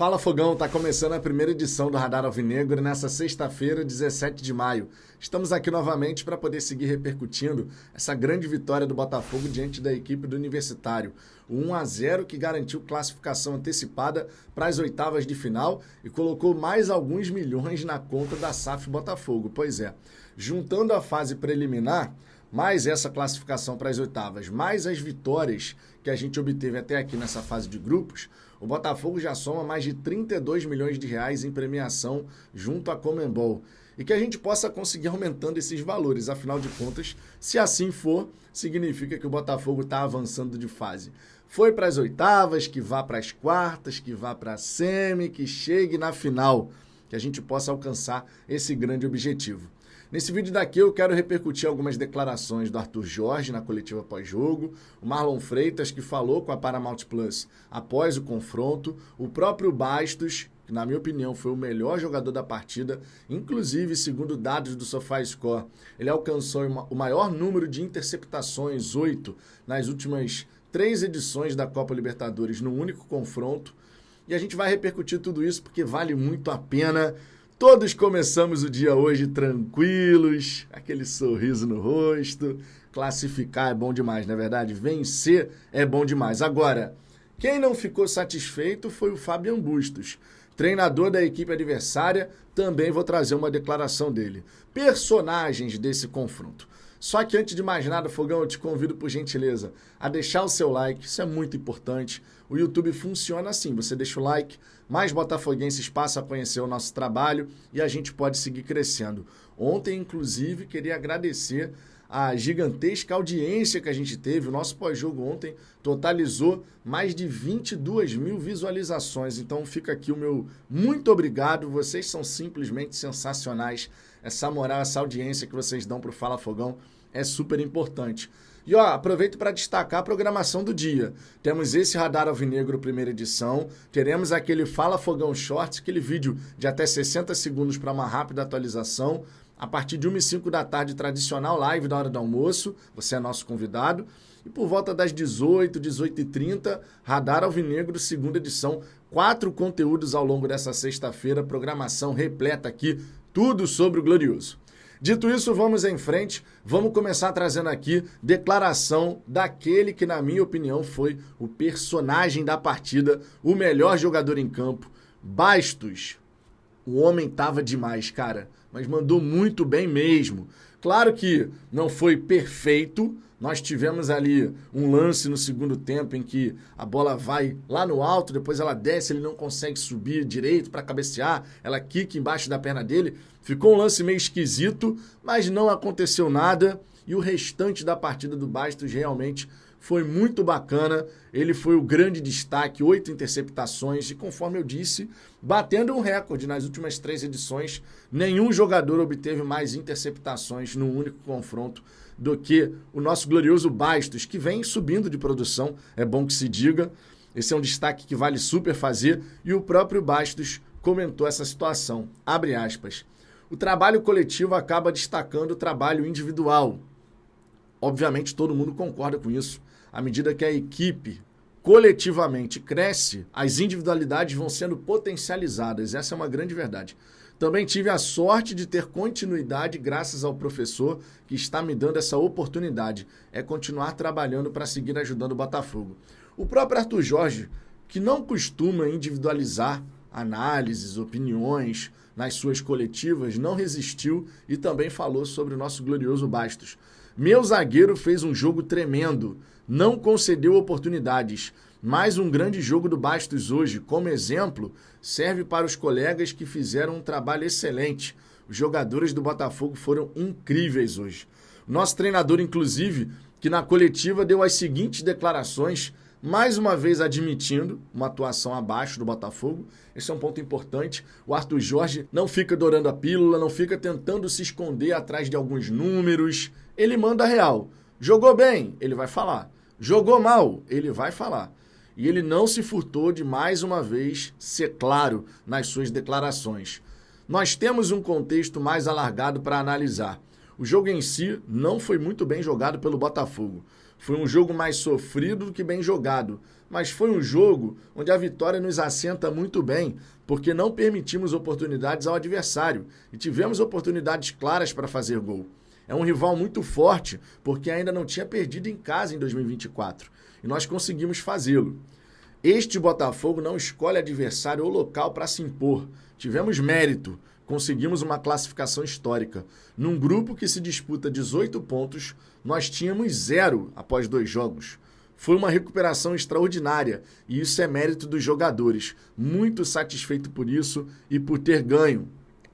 Fala Fogão, tá começando a primeira edição do Radar Alvinegro nessa sexta-feira, 17 de maio. Estamos aqui novamente para poder seguir repercutindo essa grande vitória do Botafogo diante da equipe do Universitário. O 1-0 que garantiu classificação antecipada para as oitavas de final e colocou mais alguns milhões na conta da SAF Botafogo. Pois é, juntando a fase preliminar, mais essa classificação para as oitavas, mais as vitórias que a gente obteve até aqui nessa fase de grupos, o Botafogo já soma mais de 32 milhões de reais em premiação junto à Conmebol. E que a gente possa conseguir aumentando esses valores, afinal de contas, se assim for, significa que o Botafogo está avançando de fase. Foi para as oitavas, que vá para as quartas, que vá para a semi, que chegue na final, que a gente possa alcançar esse grande objetivo. Nesse vídeo daqui eu quero repercutir algumas declarações do Arthur Jorge na coletiva pós-jogo, o Marlon Freitas que falou com a Paramount Plus após o confronto, o próprio Bastos, que na minha opinião foi o melhor jogador da partida, inclusive segundo dados do SofaScore, ele alcançou o maior número de interceptações, 8, nas últimas 3 edições da Copa Libertadores no único confronto, e a gente vai repercutir tudo isso porque vale muito a pena. Todos começamos o dia hoje tranquilos, aquele sorriso no rosto. Classificar é bom demais, não é verdade? Vencer é bom demais. Agora, quem não ficou satisfeito foi o Fabian Bustos, treinador da equipe adversária. Também vou trazer uma declaração dele. Personagens desse confronto. Só que antes de mais nada, Fogão, eu te convido por gentileza a deixar o seu like, isso é muito importante. O YouTube funciona assim, você deixa o like, mais botafoguenses passam a conhecer o nosso trabalho e a gente pode seguir crescendo. Ontem, inclusive, queria agradecer a gigantesca audiência que a gente teve. O nosso pós-jogo ontem totalizou mais de 22 mil visualizações. Então fica aqui o meu muito obrigado. Vocês são simplesmente sensacionais. Essa moral, essa audiência que vocês dão para o Fala Fogão é super importante. E ó, aproveito para destacar a programação do dia. Temos esse Radar Alvinegro primeira edição, teremos aquele Fala Fogão Shorts, aquele vídeo de até 60 segundos para uma rápida atualização. A partir de 1h05 da tarde, tradicional live da hora do almoço, você é nosso convidado. E por volta das 18, 18h30, Radar Alvinegro, segunda edição. 4 conteúdos ao longo dessa sexta-feira, programação repleta aqui, tudo sobre o Glorioso. Dito isso, vamos em frente. Vamos começar trazendo aqui declaração daquele que, na minha opinião, foi o personagem da partida, o melhor jogador em campo, Bastos. O homem tava demais, cara, mas mandou muito bem mesmo. Claro que não foi perfeito. Nós tivemos ali um lance no segundo tempo em que a bola vai lá no alto, depois ela desce, ele não consegue subir direito para cabecear, ela quica embaixo da perna dele. Ficou um lance meio esquisito, mas não aconteceu nada. E o restante da partida do Bastos realmente foi muito bacana. Ele foi o grande destaque, 8 interceptações e, conforme eu disse, batendo um recorde nas últimas 3 edições. Nenhum jogador obteve mais interceptações num único confronto do que o nosso glorioso Bastos, que vem subindo de produção, é bom que se diga. Esse é um destaque que vale super fazer. E o próprio Bastos comentou essa situação, abre aspas. O trabalho coletivo acaba destacando o trabalho individual. Obviamente todo mundo concorda com isso. À medida que a equipe coletivamente cresce, as individualidades vão sendo potencializadas. Essa é uma grande verdade. Também tive a sorte de ter continuidade graças ao professor que está me dando essa oportunidade. É continuar trabalhando para seguir ajudando o Botafogo. O próprio Arthur Jorge, que não costuma individualizar análises, opiniões nas suas coletivas, não resistiu e também falou sobre o nosso glorioso Bastos. Meu zagueiro fez um jogo tremendo, não concedeu oportunidades. Mais um grande jogo do Bastos hoje. Como exemplo, serve para os colegas que fizeram um trabalho excelente. Os jogadores do Botafogo foram incríveis hoje. Nosso treinador, inclusive, que na coletiva deu as seguintes declarações, mais uma vez admitindo uma atuação abaixo do Botafogo. Esse é um ponto importante. O Arthur Jorge não fica dourando a pílula, não fica tentando se esconder atrás de alguns números. Ele manda a real. Jogou bem? Ele vai falar. Jogou mal? Ele vai falar. E ele não se furtou de, mais uma vez, ser claro nas suas declarações. Nós temos um contexto mais alargado para analisar. O jogo em si não foi muito bem jogado pelo Botafogo. Foi um jogo mais sofrido do que bem jogado, mas foi um jogo onde a vitória nos assenta muito bem, porque não permitimos oportunidades ao adversário e tivemos oportunidades claras para fazer gol. É um rival muito forte, porque ainda não tinha perdido em casa em 2024, e nós conseguimos fazê-lo. Este Botafogo não escolhe adversário ou local para se impor. Tivemos mérito, conseguimos uma classificação histórica. Num grupo que se disputa 18 pontos, nós tínhamos 0 após 2 jogos. Foi uma recuperação extraordinária e isso é mérito dos jogadores. Muito satisfeito por isso e por ter ganho.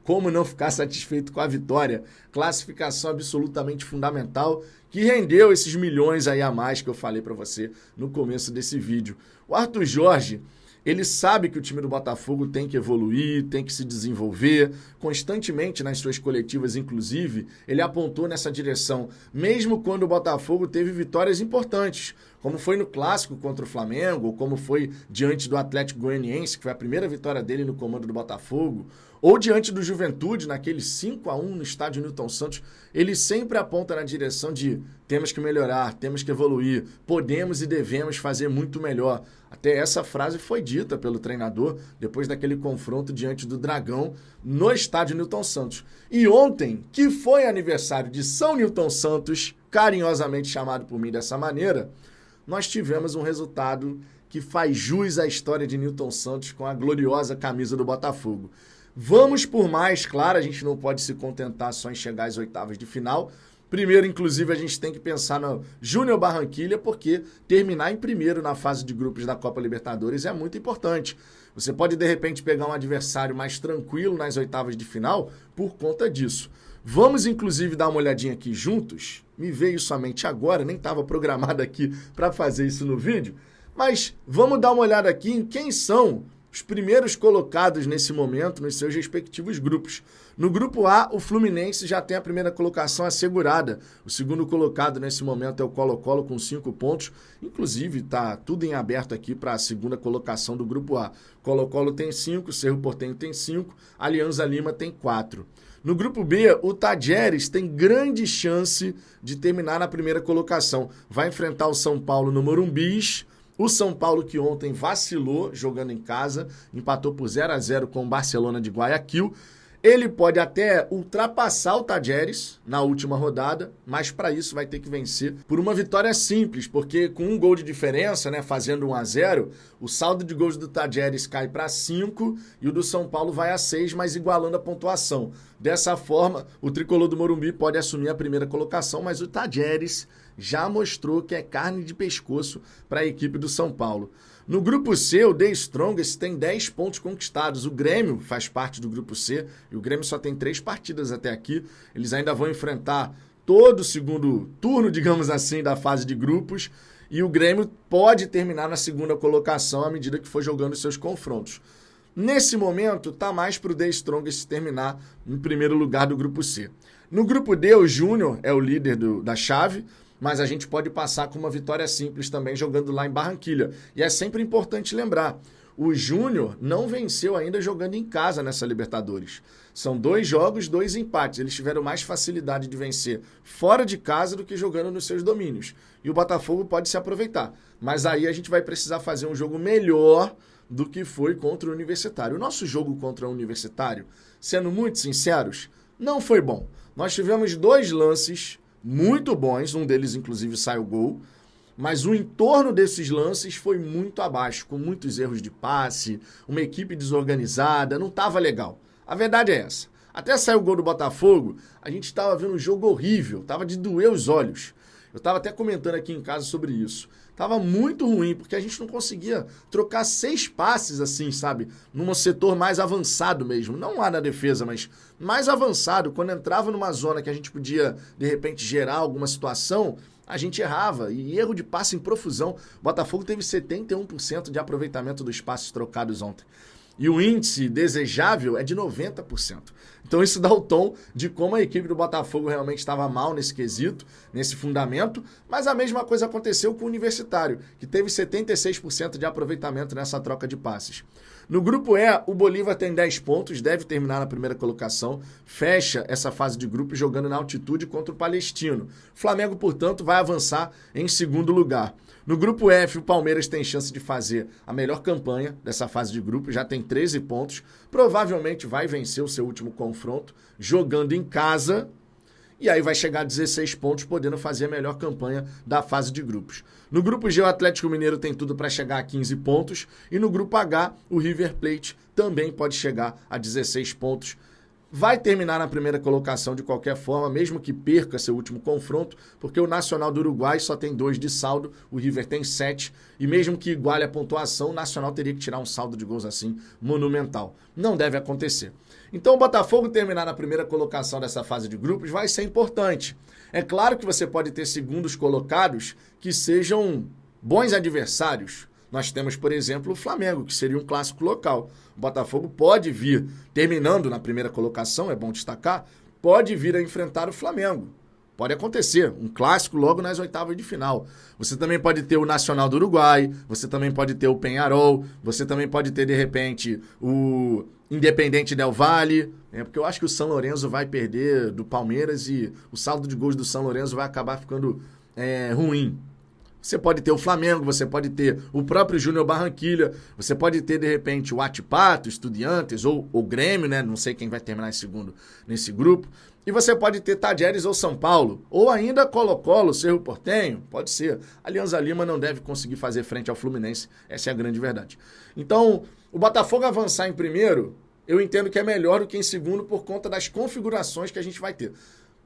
Como não ficar satisfeito com a vitória? Classificação absolutamente fundamental que rendeu esses milhões aí a mais que eu falei para você no começo desse vídeo. O Arthur Jorge, ele sabe que o time do Botafogo tem que evoluir, tem que se desenvolver. Constantemente nas suas coletivas, inclusive, ele apontou nessa direção, mesmo quando o Botafogo teve vitórias importantes, como foi no Clássico contra o Flamengo, como foi diante do Atlético Goianiense, que foi a primeira vitória dele no comando do Botafogo, ou diante do Juventude, naquele 5-1 no estádio Newton Santos. Ele sempre aponta na direção de temos que melhorar, temos que evoluir, podemos e devemos fazer muito melhor. Até essa frase foi dita pelo treinador depois daquele confronto diante do Dragão no estádio Newton Santos. E ontem, que foi aniversário de São Newton Santos, carinhosamente chamado por mim dessa maneira, nós tivemos um resultado que faz jus à história de Newton Santos com a gloriosa camisa do Botafogo. Vamos por mais, claro, a gente não pode se contentar só em chegar às oitavas de final. Primeiro, inclusive, a gente tem que pensar no Júnior Barranquilla, porque terminar em primeiro na fase de grupos da Copa Libertadores é muito importante. Você pode, de repente, pegar um adversário mais tranquilo nas oitavas de final por conta disso. Vamos, inclusive, dar uma olhadinha aqui juntos. Me veio somente agora, nem estava programado aqui para fazer isso no vídeo. Mas vamos dar uma olhada aqui em quem são os primeiros colocados nesse momento nos seus respectivos grupos. No grupo A, o Fluminense já tem a primeira colocação assegurada. O segundo colocado nesse momento é o Colo-Colo com 5 pontos. Inclusive, está tudo em aberto aqui para a segunda colocação do grupo A. Colo-Colo tem 5, Cerro Porteño tem 5, Alianza Lima tem 4. No grupo B, o Tajeres tem grande chance de terminar na primeira colocação. Vai enfrentar o São Paulo no Morumbis. O São Paulo que ontem vacilou jogando em casa, empatou por 0-0 com o Barcelona de Guayaquil. Ele pode até ultrapassar o Tajeres na última rodada, mas para isso vai ter que vencer por uma vitória simples, porque com um gol de diferença, né, fazendo 1-0, o saldo de gols do Tajeres cai para 5 e o do São Paulo vai a 6, mas igualando a pontuação. Dessa forma, o tricolor do Morumbi pode assumir a primeira colocação, mas o Tajeres já mostrou que é carne de pescoço para a equipe do São Paulo. No grupo C, o The Strongest tem 10 pontos conquistados. O Grêmio faz parte do grupo C e o Grêmio só tem 3 partidas até aqui. Eles ainda vão enfrentar todo o segundo turno, digamos assim, da fase de grupos e o Grêmio pode terminar na segunda colocação à medida que for jogando os seus confrontos. Nesse momento, está mais para o The Strongest terminar em primeiro lugar do grupo C. No grupo D, o Júnior é o líder da chave, mas a gente pode passar com uma vitória simples também jogando lá em Barranquilla. E é sempre importante lembrar, o Júnior não venceu ainda jogando em casa nessa Libertadores. São 2 jogos, 2 empates. Eles tiveram mais facilidade de vencer fora de casa do que jogando nos seus domínios. E o Botafogo pode se aproveitar. Mas aí a gente vai precisar fazer um jogo melhor do que foi contra o Universitário. O nosso jogo contra o Universitário, sendo muito sinceros, não foi bom. Nós tivemos 2 lances muito bons, um deles inclusive saiu gol, mas o entorno desses lances foi muito abaixo, com muitos erros de passe, uma equipe desorganizada, não estava legal. A verdade é essa. Até sair o gol do Botafogo, a gente estava vendo um jogo horrível, estava de doer os olhos. Eu estava até comentando aqui em casa sobre isso. Estava muito ruim, porque a gente não conseguia trocar 6 passes assim, sabe? Num setor mais avançado mesmo. Não lá na defesa, mas mais avançado. Quando entrava numa zona que a gente podia, de repente, gerar alguma situação, a gente errava. E erro de passe em profusão. O Botafogo teve 71% de aproveitamento dos passes trocados ontem. E o índice desejável é de 90%. Então isso dá o tom de como a equipe do Botafogo realmente estava mal nesse quesito, nesse fundamento, mas a mesma coisa aconteceu com o Universitário, que teve 76% de aproveitamento nessa troca de passes. No grupo E, o Bolívar tem 10 pontos, deve terminar na primeira colocação, fecha essa fase de grupo jogando na altitude contra o Palestino. O Flamengo, portanto, vai avançar em segundo lugar. No grupo F, o Palmeiras tem chance de fazer a melhor campanha dessa fase de grupo, já tem 13 pontos, provavelmente vai vencer o seu último confronto, jogando em casa, e aí vai chegar a 16 pontos, podendo fazer a melhor campanha da fase de grupos. No grupo G, o Atlético Mineiro tem tudo para chegar a 15 pontos, e no grupo H, o River Plate também pode chegar a 16 pontos. Vai terminar na primeira colocação de qualquer forma, mesmo que perca seu último confronto, porque o Nacional do Uruguai só tem 2 de saldo, o River tem 7, e mesmo que iguale a pontuação, o Nacional teria que tirar um saldo de gols assim monumental. Não deve acontecer. Então o Botafogo terminar na primeira colocação dessa fase de grupos vai ser importante. É claro que você pode ter segundos colocados que sejam bons adversários. Nós temos, por exemplo, o Flamengo, que seria um clássico local. O Botafogo pode vir, terminando na primeira colocação, é bom destacar, pode vir a enfrentar o Flamengo. Pode acontecer, um clássico logo nas oitavas de final. Você também pode ter o Nacional do Uruguai, você também pode ter o Peñarol, você também pode ter, de repente, o Independente Del Valle, porque eu acho que o São Lourenço vai perder do Palmeiras e o saldo de gols do São Lourenço vai acabar ficando ruim. Você pode ter o Flamengo, você pode ter o próprio Júnior Barranquilla, você pode ter, de repente, o Atipato, Estudiantes ou o Grêmio, né? Não sei quem vai terminar em segundo nesse grupo. E você pode ter Talleres ou São Paulo, ou ainda Colo-Colo, Cerro Porteño, pode ser. Alianza Lima não deve conseguir fazer frente ao Fluminense, essa é a grande verdade. Então, o Botafogo avançar em primeiro, eu entendo que é melhor do que em segundo por conta das configurações que a gente vai ter.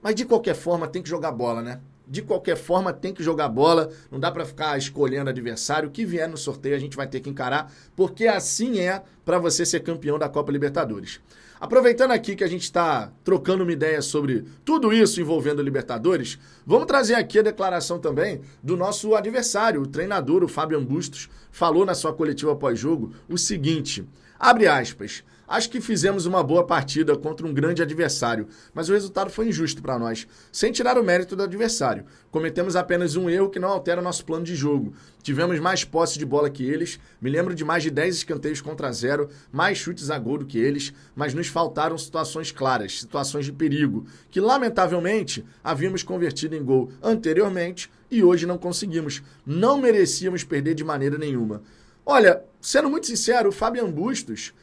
Mas de qualquer forma tem que jogar bola, né? De qualquer forma tem que jogar bola, não dá para ficar escolhendo adversário, o que vier no sorteio a gente vai ter que encarar, porque assim é para você ser campeão da Copa Libertadores. Aproveitando aqui que a gente está trocando uma ideia sobre tudo isso envolvendo o Libertadores, vamos trazer aqui a declaração também do nosso adversário, o treinador, o Fábio Bustos, falou na sua coletiva pós-jogo o seguinte, abre aspas, acho que fizemos uma boa partida contra um grande adversário, mas o resultado foi injusto para nós, sem tirar o mérito do adversário. Cometemos apenas um erro que não altera o nosso plano de jogo. Tivemos mais posse de bola que eles, me lembro de mais de 10 escanteios contra 0, mais chutes a gol do que eles, mas nos faltaram situações claras, situações de perigo, que lamentavelmente havíamos convertido em gol anteriormente e hoje não conseguimos. Não merecíamos perder de maneira nenhuma. Olha, sendo muito sincero, o Fábio Bustos,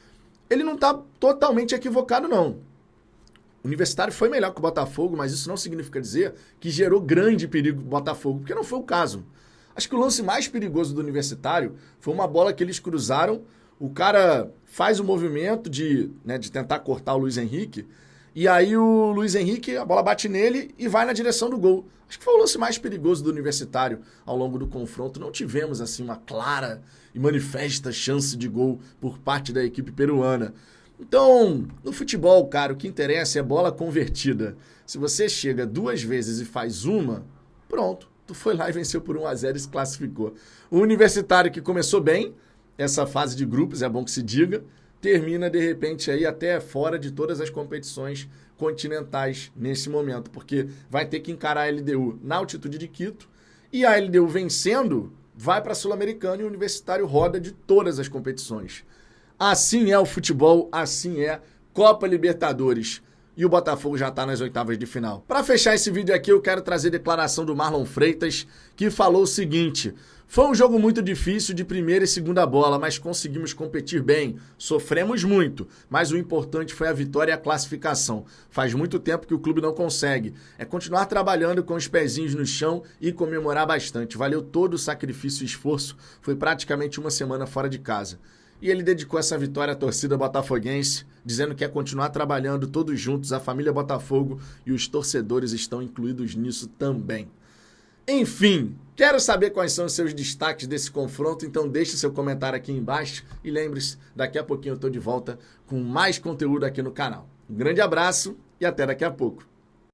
ele não está totalmente equivocado, não. O Universitário foi melhor que o Botafogo, mas isso não significa dizer que gerou grande perigo para o Botafogo, porque não foi o caso. Acho que o lance mais perigoso do Universitário foi uma bola que eles cruzaram, o cara faz o movimento de tentar cortar o Luiz Henrique, e aí o Luiz Henrique, a bola bate nele e vai na direção do gol. Acho que foi o lance mais perigoso do Universitário ao longo do confronto. Não tivemos assim uma clara e manifesta chance de gol por parte da equipe peruana. Então, no futebol, cara, o que interessa é bola convertida. Se você chega 2 vezes e faz uma, pronto, tu foi lá e venceu por 1-0 e se classificou. O Universitário que começou bem essa fase de grupos, é bom que se diga, termina de repente aí até fora de todas as competições continentais nesse momento, porque vai ter que encarar a LDU na altitude de Quito e a LDU vencendo vai para a Sul-Americana e o Universitário roda de todas as competições. Assim é o futebol, assim é Copa Libertadores. E o Botafogo já está nas oitavas de final. Para fechar esse vídeo aqui, eu quero trazer a declaração do Marlon Freitas, que falou o seguinte: foi um jogo muito difícil de primeira e segunda bola, mas conseguimos competir bem. Sofremos muito, mas o importante foi a vitória e a classificação. Faz muito tempo que o clube não consegue. É continuar trabalhando com os pezinhos no chão e comemorar bastante. Valeu todo o sacrifício e esforço. Foi praticamente uma semana fora de casa. E ele dedicou essa vitória à torcida botafoguense, dizendo que é continuar trabalhando todos juntos, a família Botafogo e os torcedores estão incluídos nisso também. Enfim, quero saber quais são os seus destaques desse confronto, então deixe seu comentário aqui embaixo e lembre-se, daqui a pouquinho eu estou de volta com mais conteúdo aqui no canal. Um grande abraço e até daqui a pouco.